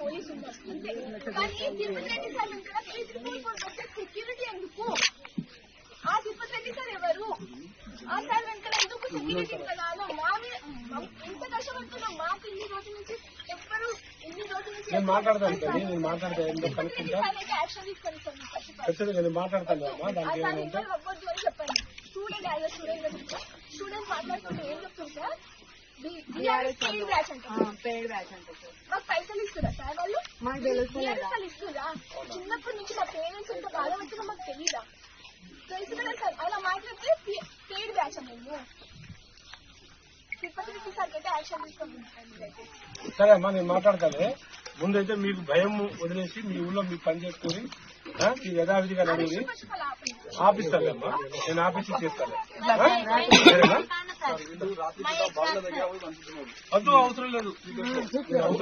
Police ఉన్నారు అంతే. కానీ తిరుపతి రెడ్డి సార్ వెనకాల 3444 సెక్యూరిటీ ఎందుకు? ఆ తిరుపతి రెడ్డి సార్ ఎవరు? ఆ సార్ వెనకాల ఎందుకు సెక్యూరిటీ కలాలో? ఇంత కష్టపడుతున్నాం, మాకు ఇన్ని రోజుల నుంచి ఎవ్వరు ఇన్ని రోజుల నుంచి మాట్లాడతాను యాక్షన్ తీసుకోండి సార్. మాట్లాడతాను అవ్వద్దు అని చెప్పండి. స్టూడెంట్ యాజ్ స్టూడెంట్ మాట్లాడుతుంటే ఏం చెప్తుంది సార్? పెయిడ్ బ్యాచ్ అంటారు సార్. మాకు పైసలు ఇస్తురా సార్ వాళ్ళు? మాకు తెలుసు పైసలు ఇస్తురా? చిన్నప్పటి నుంచి మా పేరెంట్స్ ఎంత బాధపడుతున్నా మాకు తెలీదా? తెలుసు కదా సార్. అలా మాట్లాడితే పెయిడ్ బ్యాచ్ మేము తిరుపతి రెడ్డి సార్ అయితే యాక్షన్ తీసుకుంటాం. సరే అమ్మా, నేను మాట్లాడతాను. ముందైతే మీకు భయం వదిలేసి మీ ఊళ్ళో మీకు పని చేసుకుని మీకు యథావిధిగా నడిగి ఆపిస్తాను అమ్మా. నేను ఆఫీస్ చేస్తాను. వద్దు, అవసరం లేదు.